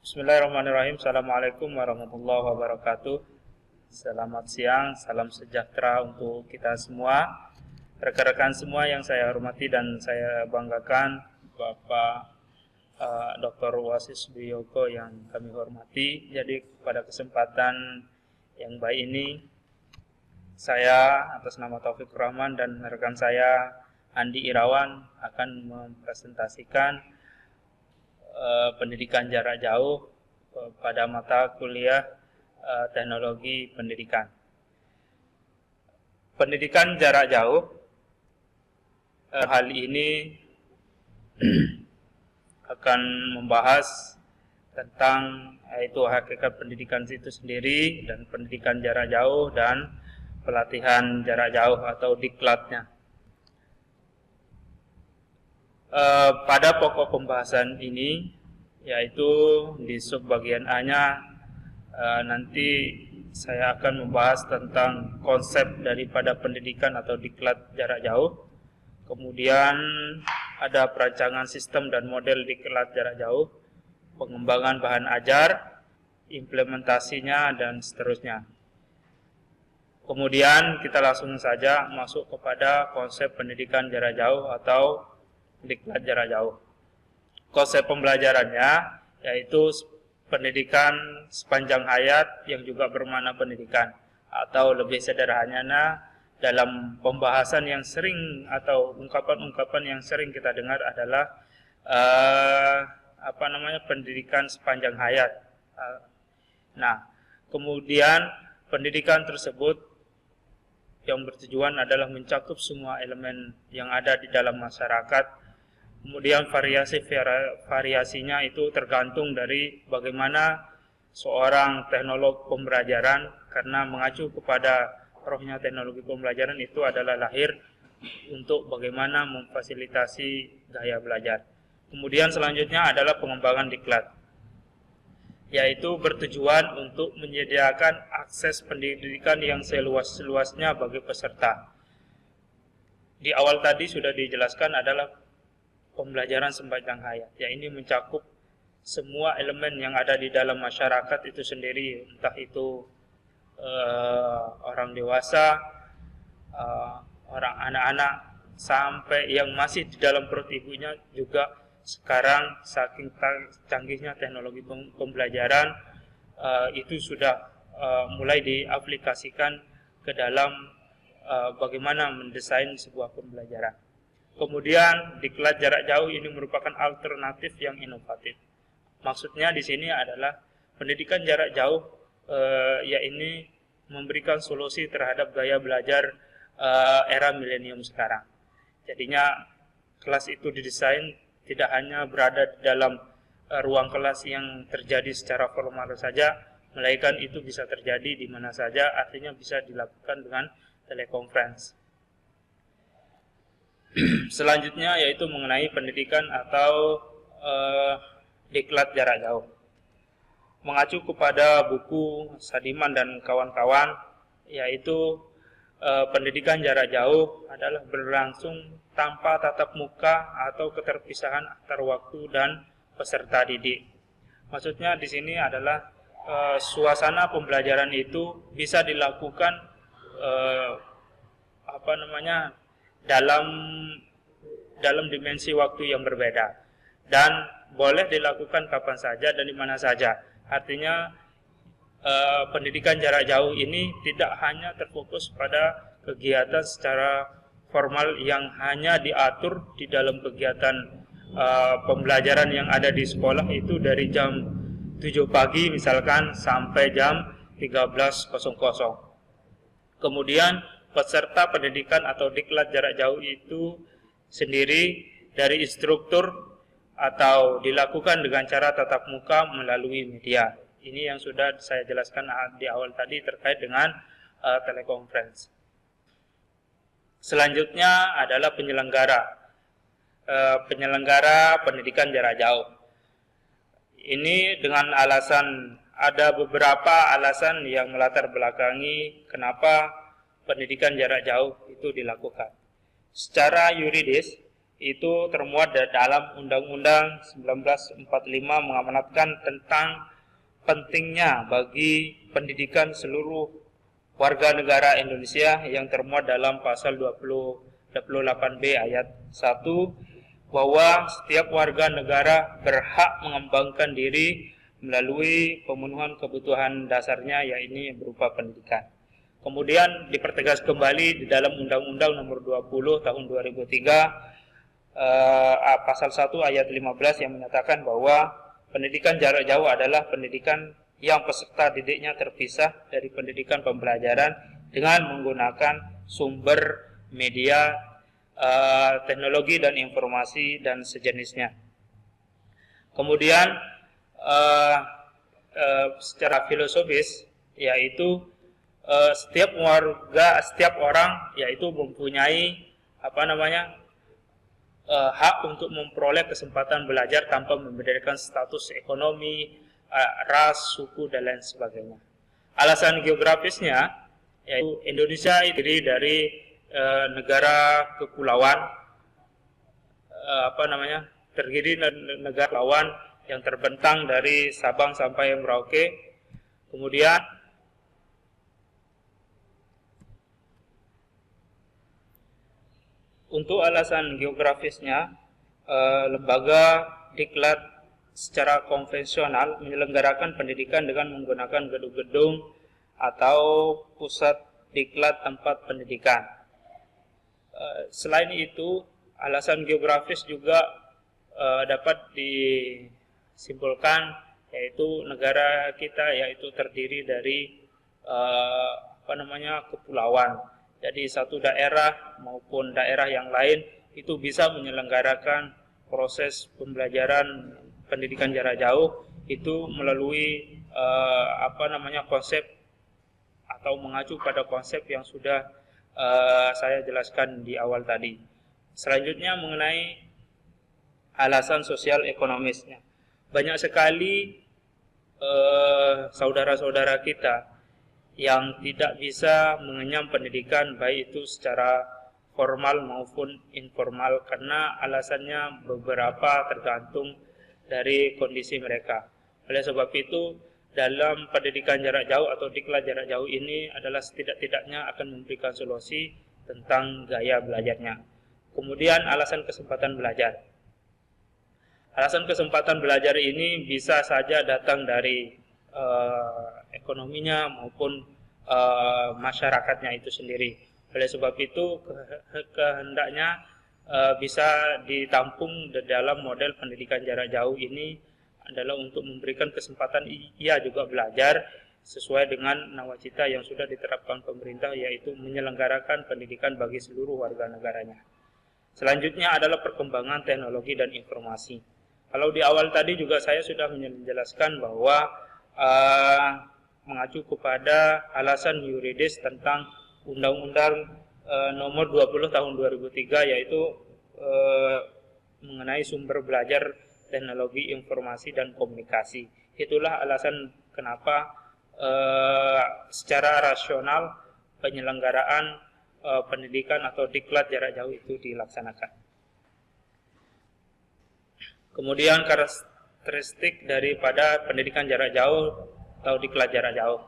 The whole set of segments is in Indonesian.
Bismillahirrahmanirrahim. Assalamualaikum warahmatullahi wabarakatuh. Selamat siang, salam sejahtera untuk kita semua. Rekan-rekan semua yang saya hormati dan saya banggakan, Bapak Dr. Wasis Biyoko yang kami hormati. Jadi pada kesempatan yang baik ini, saya atas nama Taufik Rahman dan rekan saya Andi Irawan akan mempresentasikan pendidikan jarak jauh pada mata kuliah teknologi pendidikan. Pendidikan jarak jauh hal ini akan membahas tentang yaitu hakikat pendidikan itu sendiri dan pendidikan jarak jauh dan pelatihan jarak jauh atau diklatnya. Pada pokok pembahasan ini, yaitu di subbagian A-nya, nanti saya akan membahas tentang konsep daripada pendidikan atau diklat jarak jauh. Kemudian ada perancangan sistem dan model diklat jarak jauh, pengembangan bahan ajar, implementasinya, dan seterusnya. Kemudian kita langsung saja masuk kepada konsep pendidikan jarak jauh atau diklat jarak jauh. Konsep pembelajarannya yaitu pendidikan sepanjang hayat yang juga bermakna pendidikan, atau lebih sederhananya dalam pembahasan yang sering atau ungkapan-ungkapan yang sering kita dengar adalah pendidikan sepanjang hayat. Nah, kemudian pendidikan tersebut yang bertujuan adalah mencakup semua elemen yang ada di dalam masyarakat. Kemudian variasinya itu tergantung dari bagaimana seorang teknolog pembelajaran, karena mengacu kepada rohnya teknologi pembelajaran itu adalah lahir untuk bagaimana memfasilitasi gaya belajar. Kemudian selanjutnya adalah pengembangan diklat, yaitu bertujuan untuk menyediakan akses pendidikan yang seluas-luasnya bagi peserta. Di awal tadi sudah dijelaskan adalah pembelajaran sepanjang hayat, ya ini mencakup semua elemen yang ada di dalam masyarakat itu sendiri, entah itu orang dewasa, orang anak-anak, sampai yang masih di dalam perut ibunya juga. Sekarang saking canggihnya teknologi pembelajaran itu sudah mulai diaplikasikan ke dalam bagaimana mendesain sebuah pembelajaran. Kemudian diklat jarak jauh ini merupakan alternatif yang inovatif. Maksudnya di sini adalah pendidikan jarak jauh ini memberikan solusi terhadap gaya belajar era milenium sekarang. Jadinya kelas itu didesain tidak hanya berada di dalam ruang kelas yang terjadi secara formal saja, melainkan itu bisa terjadi di mana saja, artinya bisa dilakukan dengan telekonferensi. Selanjutnya yaitu mengenai pendidikan atau diklat jarak jauh. Mengacu kepada buku Sadiman dan kawan-kawan, yaitu pendidikan jarak jauh adalah berlangsung tanpa tatap muka atau keterpisahan antar waktu dan peserta didik. Maksudnya di sini adalah suasana pembelajaran itu bisa dilakukan dalam dimensi waktu yang berbeda dan boleh dilakukan kapan saja dan di mana saja. Artinya pendidikan jarak jauh ini tidak hanya terfokus pada kegiatan secara formal yang hanya diatur di dalam kegiatan pembelajaran yang ada di sekolah itu dari jam 7 pagi misalkan sampai jam 13.00. Kemudian peserta pendidikan atau diklat jarak jauh itu sendiri dari instruktur atau dilakukan dengan cara tatap muka melalui media. Ini yang sudah saya jelaskan di awal tadi terkait dengan telekonferensi. Selanjutnya adalah penyelenggara pendidikan jarak jauh. Ini dengan alasan, ada beberapa alasan yang melatar belakangi kenapa pendidikan jarak jauh itu dilakukan. Secara yuridis, itu termuat dalam Undang-Undang 1945 mengamanatkan tentang pentingnya bagi pendidikan seluruh warga negara Indonesia yang termuat dalam pasal 28B ayat 1, bahwa setiap warga negara berhak mengembangkan diri melalui pemenuhan kebutuhan dasarnya, yaitu berupa pendidikan. Kemudian dipertegas kembali di dalam Undang-Undang Nomor 20 Tahun 2003 pasal 1 ayat 15 yang menyatakan bahwa pendidikan jarak jauh adalah pendidikan yang peserta didiknya terpisah dari pendidikan pembelajaran dengan menggunakan sumber media, teknologi dan informasi dan sejenisnya. Kemudian secara filosofis, yaitu setiap warga, setiap orang yaitu mempunyai hak untuk memperoleh kesempatan belajar tanpa membedakan status ekonomi, ras, suku, dan lain sebagainya. Alasan geografisnya, yaitu Indonesia terdiri dari negara kepulauan, terdiri negara kepulauan yang terbentang dari Sabang sampai Merauke. Kemudian untuk alasan geografisnya, lembaga diklat secara konvensional menyelenggarakan pendidikan dengan menggunakan gedung-gedung atau pusat diklat tempat pendidikan. Selain itu, alasan geografis juga dapat disimpulkan, yaitu negara kita yaitu terdiri dari kepulauan. Jadi satu daerah maupun daerah yang lain itu bisa menyelenggarakan proses pembelajaran pendidikan jarak jauh itu melalui konsep atau mengacu pada konsep yang sudah saya jelaskan di awal tadi. Selanjutnya mengenai alasan sosial ekonomisnya. Banyak sekali saudara-saudara kita yang tidak bisa mengenyam pendidikan, baik itu secara formal maupun informal, karena alasannya beberapa tergantung dari kondisi mereka. Oleh sebab itu, dalam pendidikan jarak jauh atau diklat jarak jauh ini adalah setidak-tidaknya akan memberikan solusi tentang gaya belajarnya. Kemudian alasan kesempatan belajar. Alasan kesempatan belajar ini bisa saja datang dari ekonominya maupun masyarakatnya itu sendiri. Oleh sebab itu kehendaknya bisa ditampung di dalam model pendidikan jarak jauh ini adalah untuk memberikan kesempatan ia juga belajar sesuai dengan nawacita yang sudah diterapkan pemerintah, yaitu menyelenggarakan pendidikan bagi seluruh warga negaranya. Selanjutnya adalah perkembangan teknologi dan informasi. Kalau di awal tadi juga saya sudah menjelaskan bahwa mengacu kepada alasan yuridis tentang Undang-Undang Nomor 20 Tahun 2003, yaitu mengenai sumber belajar teknologi informasi dan komunikasi. Itulah alasan kenapa secara rasional penyelenggaraan pendidikan atau diklat jarak jauh itu dilaksanakan. Kemudian karakteristik daripada pendidikan jarak jauh atau diklat jarak jauh.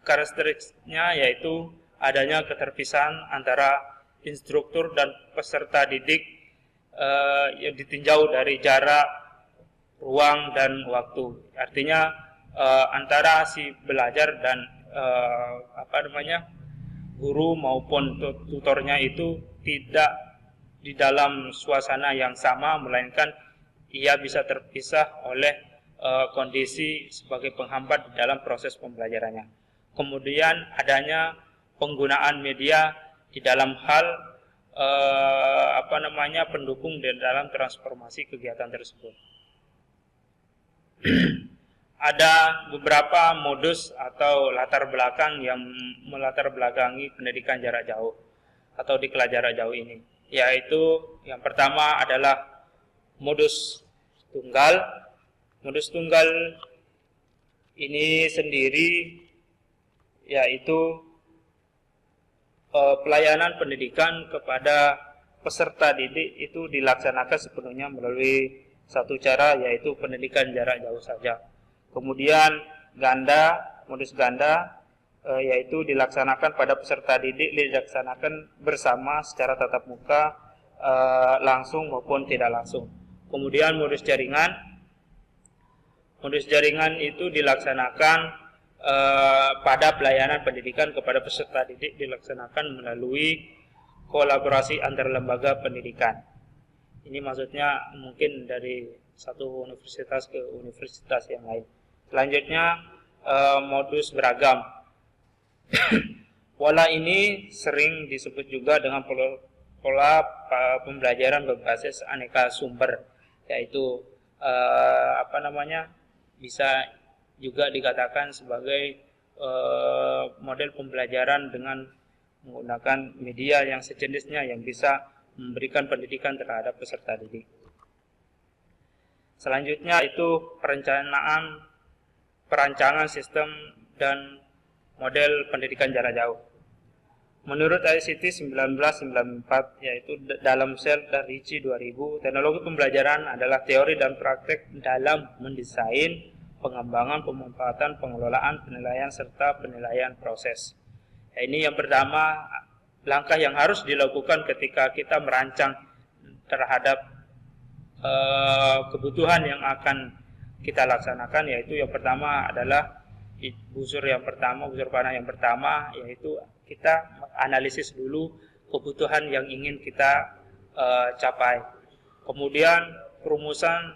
Karakteristiknya yaitu adanya keterpisahan antara instruktur dan peserta didik yang ditinjau dari jarak, ruang, dan waktu. Artinya antara si belajar dan guru maupun tutornya itu tidak di dalam suasana yang sama, melainkan ia bisa terpisah oleh kondisi sebagai penghambat di dalam proses pembelajarannya. Kemudian adanya penggunaan media di dalam hal pendukung di dalam transformasi kegiatan tersebut. Ada beberapa modus atau latar belakang yang melatar belakangi pendidikan jarak jauh atau diklat jarak jauh ini, yaitu yang pertama adalah modus tunggal. Modus tunggal ini sendiri yaitu pelayanan pendidikan kepada peserta didik itu dilaksanakan sepenuhnya melalui satu cara, yaitu pendidikan jarak jauh saja. Kemudian modus ganda yaitu dilaksanakan pada peserta didik, dilaksanakan bersama secara tatap muka, langsung maupun tidak langsung. Kemudian modus jaringan itu dilaksanakan pada pelayanan pendidikan kepada peserta didik, dilaksanakan melalui kolaborasi antar lembaga pendidikan. Ini maksudnya mungkin dari satu universitas ke universitas yang lain. Selanjutnya modus beragam. Pola ini sering disebut juga dengan pola pembelajaran berbasis aneka sumber, yaitu bisa juga dikatakan sebagai model pembelajaran dengan menggunakan media yang sejenisnya yang bisa memberikan pendidikan terhadap peserta didik. Selanjutnya itu perancangan sistem dan model pendidikan jarak jauh. Menurut ICT 1994, yaitu dalam sel dan RICI 2000, teknologi pembelajaran adalah teori dan praktek dalam mendesain, pengembangan, pemanfaatan, pengelolaan, penilaian, serta penilaian proses. Ini yang pertama, langkah yang harus dilakukan ketika kita merancang terhadap kebutuhan yang akan kita laksanakan, yaitu yang pertama adalah unsur panah yang pertama, yaitu kita analisis dulu kebutuhan yang ingin kita capai. Kemudian perumusan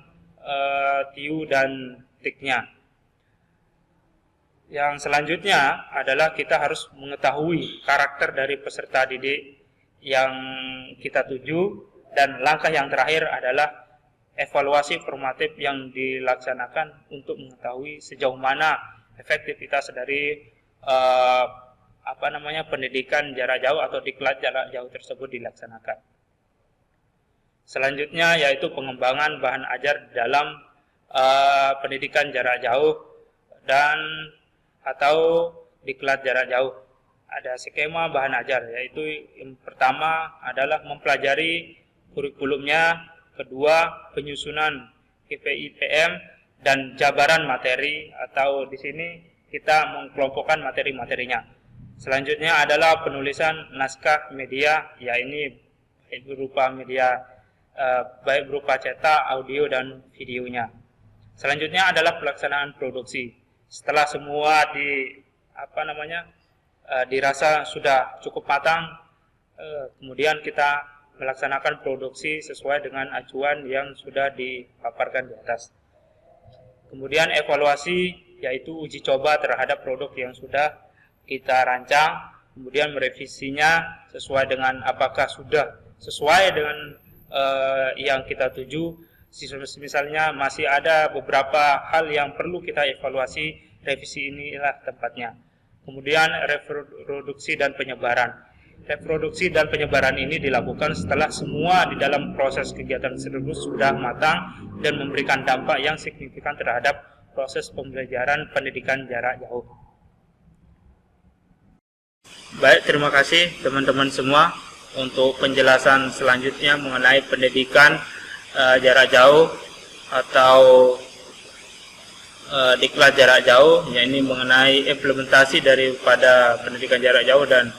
TIU dan TIK-nya. Yang selanjutnya adalah kita harus mengetahui karakter dari peserta didik yang kita tuju, dan langkah yang terakhir adalah evaluasi formatif yang dilaksanakan untuk mengetahui sejauh mana efektivitas dari pendidikan jarak jauh atau diklat jarak jauh tersebut dilaksanakan. Selanjutnya yaitu pengembangan bahan ajar dalam pendidikan jarak jauh dan atau diklat jarak jauh. Ada skema bahan ajar, yaitu yang pertama adalah mempelajari kurikulumnya, kedua penyusunan KPI-PM dan jabaran materi, atau di sini kita mengkelompokkan materi-materinya. Selanjutnya adalah penulisan naskah media, ya ini berupa media baik berupa cetak, audio dan videonya. Selanjutnya adalah pelaksanaan produksi. Setelah semua dirasa sudah cukup matang, kemudian kita melaksanakan produksi sesuai dengan acuan yang sudah dipaparkan di atas. Kemudian evaluasi, yaitu uji coba terhadap produk yang sudah kita rancang, kemudian merevisinya sesuai dengan apakah sudah sesuai dengan yang kita tuju. Misalnya masih ada beberapa hal yang perlu kita evaluasi, revisi inilah tempatnya. Kemudian reproduksi dan penyebaran. Reproduksi dan penyebaran ini dilakukan setelah semua di dalam proses kegiatan tersebut sudah matang dan memberikan dampak yang signifikan terhadap proses pembelajaran pendidikan jarak jauh. Baik, terima kasih teman-teman semua untuk penjelasan selanjutnya mengenai pendidikan jarak jauh atau diklat jarak jauh, yakni mengenai implementasi daripada pendidikan jarak jauh dan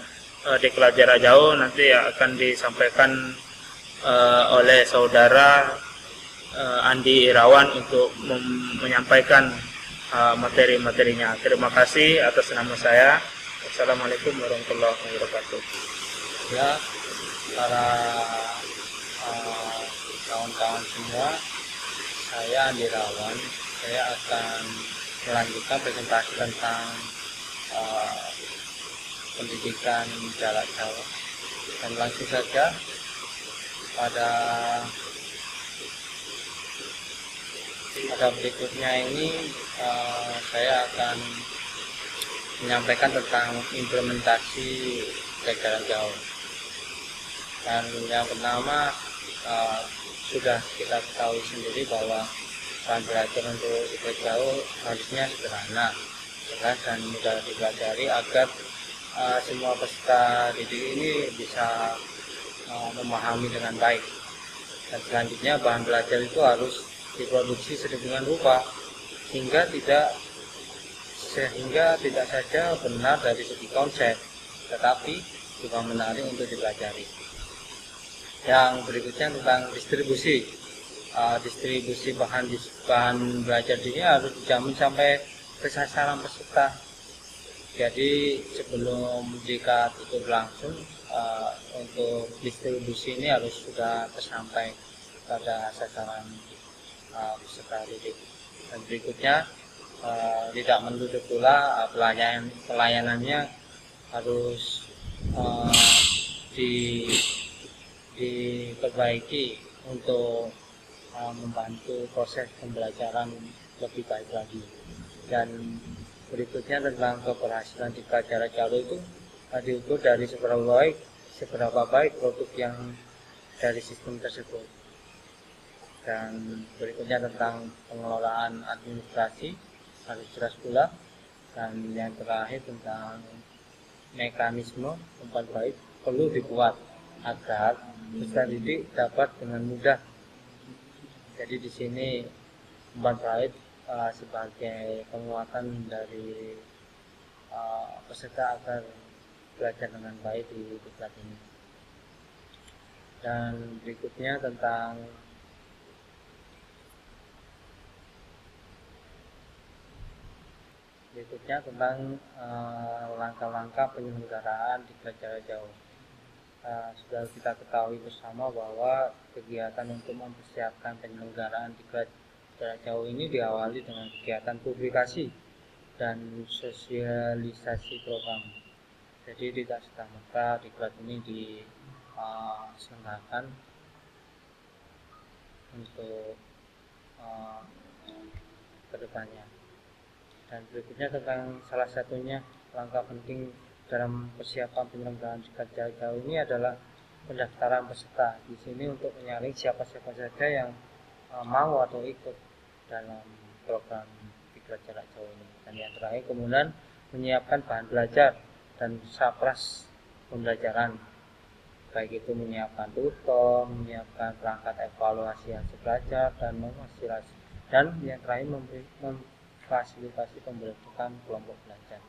diklat jarak jauh nanti akan disampaikan oleh saudara Andi Irawan untuk menyampaikan materi-materinya. Terima kasih atas nama saya. Assalamualaikum warahmatullahi wabarakatuh. Ya, para kawan-kawan semua, saya Andi Irawan. Saya akan melanjutkan presentasi tentang pendidikan jarak jauh, dan langsung saja pada berikutnya ini saya akan menyampaikan tentang implementasi jarak jauh. Dan yang pertama, sudah kita ketahui sendiri bahwa bahan belajar untuk jarak jauh harusnya sederhana, jelas dan mudah dipelajari agar semua peserta didik ini bisa memahami dengan baik. Dan selanjutnya bahan belajar itu harus diproduksi sedemikian rupa sehingga tidak saja benar dari segi konsep, tetapi juga menarik untuk dipelajari. Yang berikutnya tentang distribusi. Distribusi bahan belajar ini harus dijamin sampai ke sasaran peserta. Jadi sebelum jika itu berlangsung, untuk distribusi ini harus sudah tersampai pada sasaran peserta didik. Dan berikutnya tidak menutup pula pelayanannya harus diperbaiki untuk membantu proses pembelajaran lebih baik lagi. Dan berikutnya tentang keberhasilan diklat jarak jauh itu diukur dari seberapa baik produk yang dari sistem tersebut. Dan berikutnya tentang pengelolaan administrasi harus jelas pula. Dan yang terakhir tentang mekanisme umpan bait perlu dibuat agar peserta didik dapat dengan mudah. Jadi di sini umpan bait sebagai penguatan dari peserta agar belajar dengan baik di diklat ini. Dan berikutnya tentang langkah-langkah penyelenggaraan diklat jarak jauh. Sudah kita ketahui bersama bahwa kegiatan untuk mempersiapkan penyelenggaraan diklat jarak jauh ini diawali dengan kegiatan publikasi dan sosialisasi program. Jadi tidak serta-merta diklat ini diselenggarakan untuk kedepannya. Dan berikutnya tentang salah satunya langkah penting dalam persiapan penyelenggaraan diklat jarak jauh ini adalah pendaftaran peserta. Di sini untuk menyaring siapa-siapa saja yang mau atau ikut dalam program diklat jarak jauh ini. Dan yang terakhir kemudian menyiapkan bahan belajar dan sapras pembelajaran, baik itu menyiapkan tutor, menyiapkan perangkat evaluasi hasil belajar dan menghasilkan, dan yang terakhir memfasilitasi pembentukan kelompok belajar.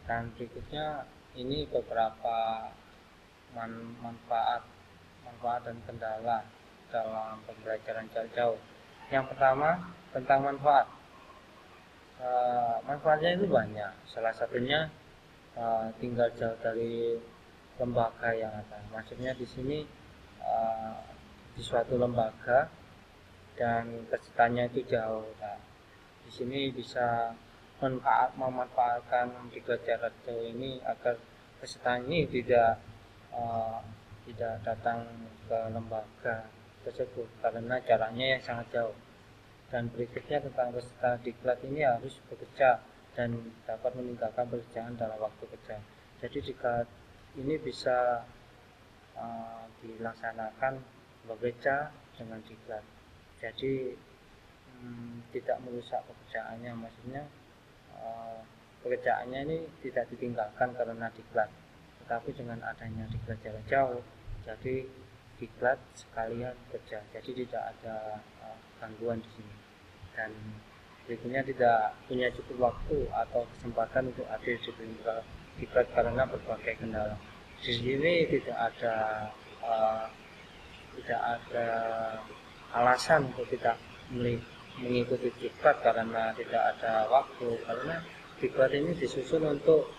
Dan berikutnya ini beberapa manfaat dan kendala dalam pembelajaran jarak jauh. Yang pertama tentang manfaat. Manfaatnya itu banyak. Salah satunya tinggal jauh dari lembaga yang ada. Maksudnya di sini di suatu lembaga dan pesertanya itu jauh. Nah, di sini bisa memanfaatkan diklat jarak jauh ini agar peserta ini tidak datang ke lembaga tersebut karena jaraknya yang sangat jauh. Dan berikutnya tentang peserta diklat ini harus bekerja dan dapat meninggalkan pekerjaan dalam waktu kerja. Jadi diklat ini bisa dilaksanakan bekerja dengan diklat. Jadi tidak merusak pekerjaannya, maksudnya pekerjaannya ini tidak ditinggalkan karena diklat, tetapi dengan adanya diklat jarak jauh, jadi diklat sekalian kerja, jadi tidak ada gangguan di sini. Dan berikutnya tidak punya cukup waktu atau kesempatan untuk hadir di diklat karena berbagai kendala. Di sini tidak ada alasan untuk tidak mengikuti diklat karena tidak ada waktu, karena diklat ini disusun untuk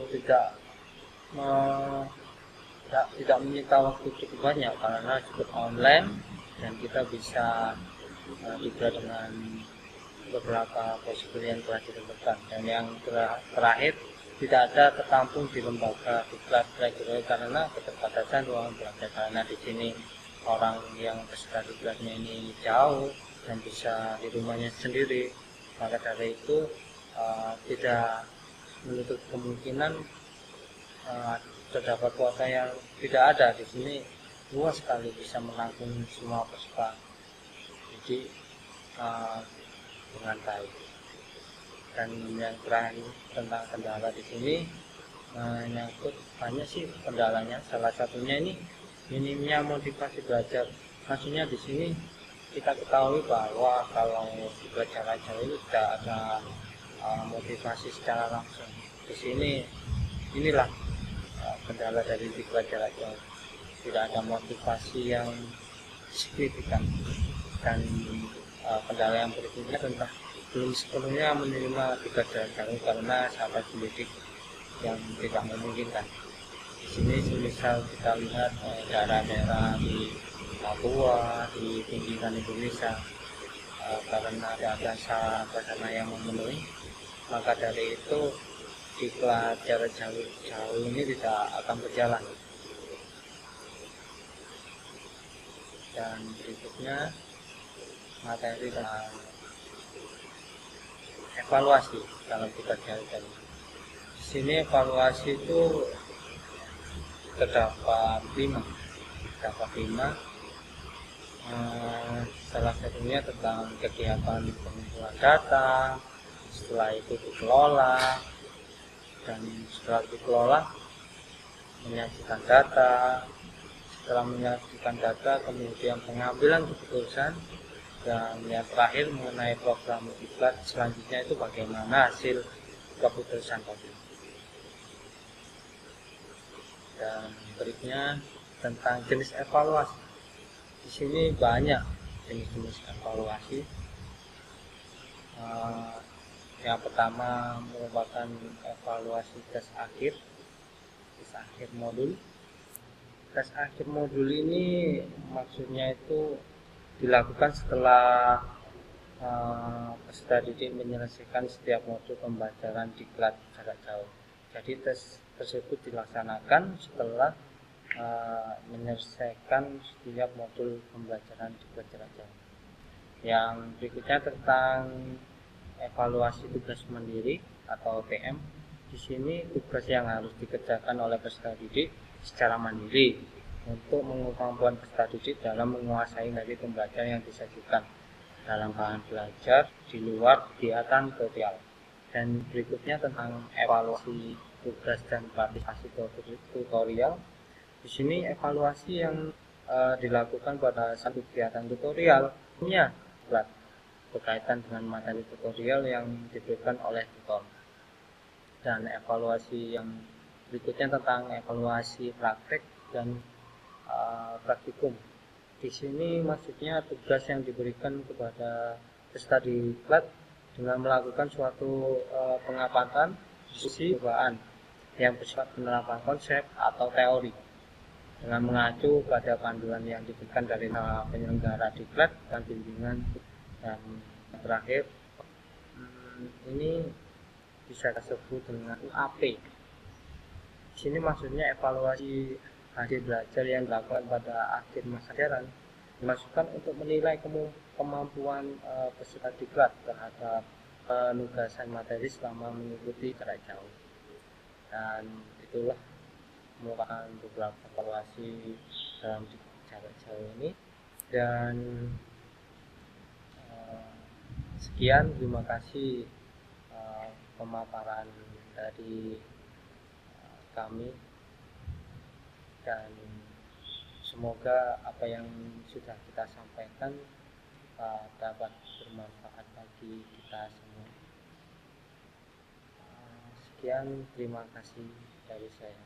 tidak menyita waktu cukup banyak karena cukup online dan kita bisa diklat dengan beberapa prosedur yang telah ditentukan. Dan yang terakhir tidak ada tertampung di lembaga diklat karena keterbatasan ruangan belajar, karena di sini orang yang peserta diklatnya ini jauh dan bisa di rumahnya sendiri, maka dari itu tidak menutup kemungkinan terdapat kuota yang tidak ada. Di sini luas sekali, bisa menampung semua peserta, jadi dengan baik. Dan yang terakhir tentang kendala di sini menyangkut banyak sih kendalanya. Salah satunya ini minimnya motivasi belajar. Maksudnya di sini kita ketahui bahwa kalau belajar Jauh ini tidak ada motivasi secara langsung. Di sini inilah kendala dari belajar Jauh. Tidak ada motivasi yang signifikan. Dan kendala yang berikutnya tentang belum sepenuhnya menerima belajar Jauh karena sahabat pendidik yang tidak memungkinkan. Di sini semisal kita lihat daerah-daerah di Papua, di pinggiran Indonesia, karena ada sarana yang memenuhi, maka dari itu diklat jarak jauh ini tidak akan berjalan. Dan berikutnya materi tentang evaluasi dalam kita jalan. Di sini evaluasi itu terdapat 5. Salah satunya tentang kegiatan pengumpulan data, setelah itu dikelola, dan setelah dikelola menyajikan data, setelah menyajikan data kemudian pengambilan keputusan, dan yang terakhir mengenai program diklat selanjutnya itu bagaimana hasil keputusan tadi. Dan berikutnya tentang jenis evaluasi. Di sini banyak jenis-jenis evaluasi. Yang pertama merupakan evaluasi tes akhir modul. Tes akhir modul ini maksudnya itu dilakukan setelah peserta didik menyelesaikan setiap modul pembelajaran diklat jarak jauh. Jadi tes tersebut dilaksanakan setelah menyelesaikan setiap modul pembelajaran diklat jarak jauh. Yang berikutnya tentang evaluasi tugas mandiri atau TM. Di sini tugas yang harus dikerjakan oleh peserta didik secara mandiri untuk mengukur kemampuan peserta didik dalam menguasai materi pembelajaran yang disajikan dalam bahan belajar di luar kegiatan tutorial. Dan berikutnya tentang evaluasi tugas dan partisipasi tutorial. Di sini evaluasi yang dilakukan pada satu kegiatan tutorial berkaitan dengan materi tutorial yang diberikan oleh tutor. Dan evaluasi yang berikutnya tentang evaluasi praktek dan praktikum. Di sini maksudnya tugas yang diberikan kepada peserta diklat dengan melakukan suatu pengamatan diskusi cobaan yang bersifat penerapan konsep atau teori dengan mengacu pada panduan yang diberikan dari penyelenggara diklat dan bimbingan. Dan terakhir ini bisa disebut dengan UAP. Di sini maksudnya evaluasi hasil belajar yang dilakukan pada akhir masa pelajaran dimasukkan untuk menilai kemampuan peserta diklat terhadap penugasan materi selama mengikuti jarak jauh. Dan itulah merupakan beberapa evaluasi dalam jarak jauh ini. Dan sekian, terima kasih pemaparan dari kami, dan semoga apa yang sudah kita sampaikan dapat bermanfaat bagi kita semua. Sekian, terima kasih dari saya.